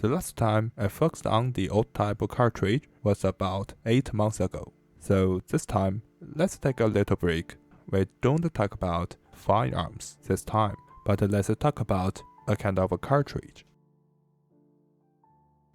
The last time I focused on the old type cartridge was about 8 months ago. So this time, let's take a little break. We don't talk about firearms this time, but let's talk about a kind of a cartridge.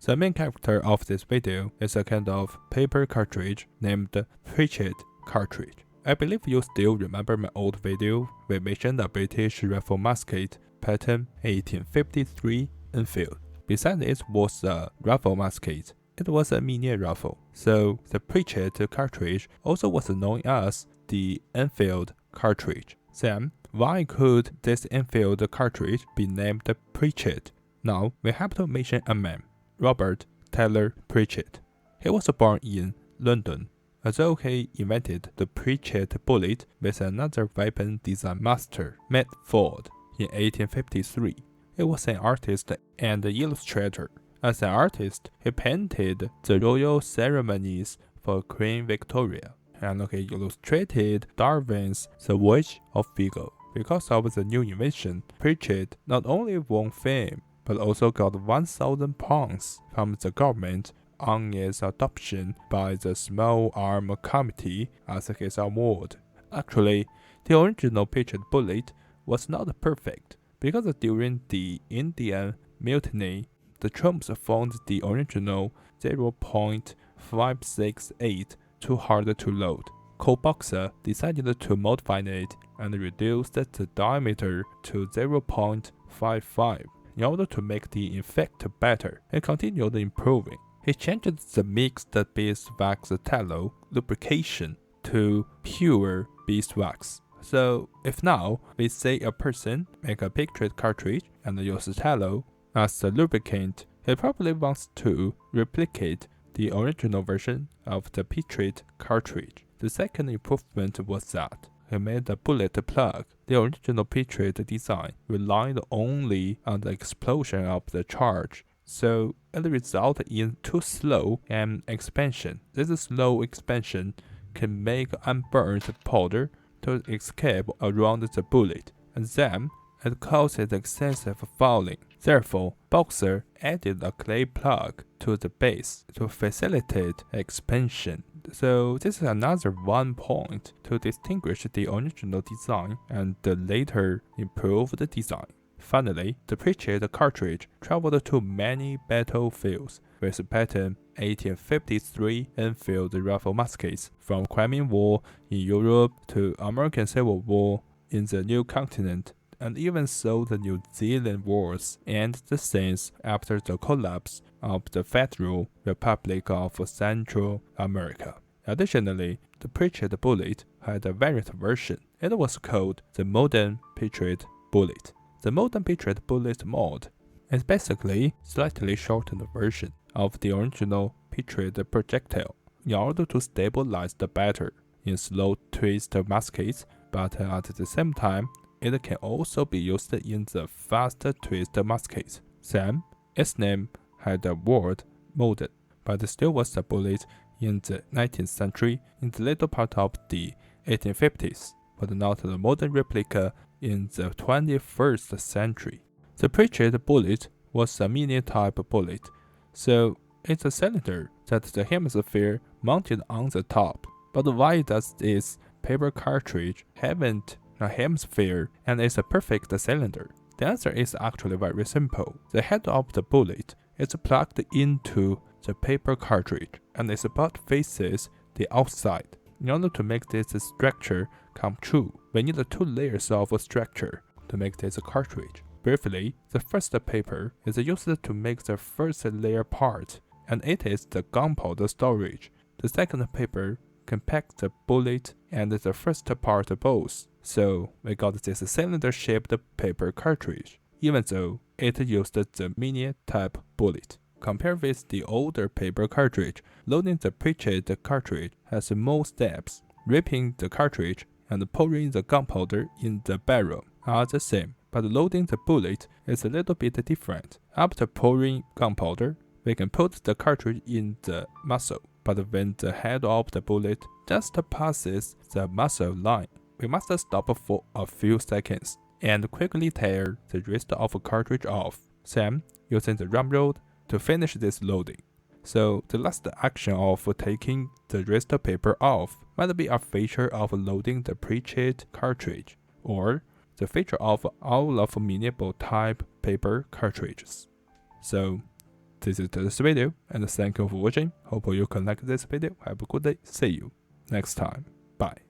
The main character of this video is a kind of paper cartridge named Pritchett Cartridge. I believe you still remember my old video. We mentioned a British rifle musket pattern 1853 Enfield. Besides it was a rifle musket, it was a Minié rifle. So the Pritchett cartridge also was known as the Enfield cartridge. Then, why could this Enfield cartridge be named Pritchett? Now, we have to mention a man, Robert Taylor Pritchett. He was born in London. Although he invented the Pritchett Bullet with another weapon design master, Ford, in 1853. He was an artist and illustrator. As an artist, he painted the royal ceremonies for Queen Victoria, and he illustrated Darwin's The Voyage of Vigo. Because of the new invention, Pritchett not only won fame, but also got £1,000 from the government on its adoption by the Small Arm Committee as his award. Actually, the original Pritchett Bullet was not perfect, because during the Indian Mutiny, the troops found the original 0.568 too hard to load. Cole Boxer decided to modify it and reduced the diameter to 0.55 in order to make the effect better, and continued improving. He changed the mixed beeswax tallow lubrication to pure beeswax. So if now we say a person make a Pritchett cartridge and use tallow as a lubricant, he probably wants to replicate the original version of the Pritchett cartridge. The second improvement was that he made a bullet plug. The original Pritchett design relied only on the explosion of the charge, so it resulted in too slow an expansion. This slow expansion can make unburned powder to escape around the bullet, and then it causes excessive fouling. Therefore, Boxer added a clay plug to the base to facilitate expansion. So this is another one point to distinguish the original design and the later improved design. Finally, the Pritchett cartridge traveled to many battlefields with pattern 1853 Enfield rifle muskets, from Crimean War in Europe to American Civil War in the New Continent, and even so the New Zealand Wars and the scenes after the collapse of the Federal Republic of Central America. Additionally, the Pritchett Bullet had a variant version. It was called the Modern Pritchett Bullet. The Modern Pritchett Bullet mod is basically a slightly shortened version of the original Pritchett projectile in order to stabilize the batter in slow twist muskets, but at the same time, it can also be used in the fast twist muskets. Then, its name had the word modern, but still was a bullet in the 19th century in the later part of the 1850s, but not the modern replica in the 21st century. The Pritchett Bullet was a Minié type bullet, so it's a cylinder that the hemisphere mounted on the top. But why does this paper cartridge haven't a hemisphere and is a perfect cylinder? The answer is actually very simple. The head of the bullet is plugged into the paper cartridge and its butt faces the outside. In order to make this structure come true, we need 2 layers of structure to make this cartridge. Briefly, the first paper is used to make the first layer part, and it is the gunpowder storage. The second paper compacts the bullet and the first part both. So we got this cylinder-shaped paper cartridge, even though it used the Minié type bullet. Compared with the older paper cartridge, loading the Pritchett cartridge has more steps. Ripping the cartridge and pouring the gunpowder in the barrel are the same, but loading the bullet is a little bit different. After pouring gunpowder, we can put the cartridge in the muzzle, but when the head of the bullet just passes the muzzle line, we must stop for a few seconds and quickly tear the rest of the cartridge off. Then, using the ramrod, to finish this loading. So the last action of taking the rest paper off might be a feature of loading the Pritchett cartridge, or the feature of all of Minié type paper cartridges. So this is this video, and thank you for watching. Hope you can like this video. Have a good day. See you next time. Bye.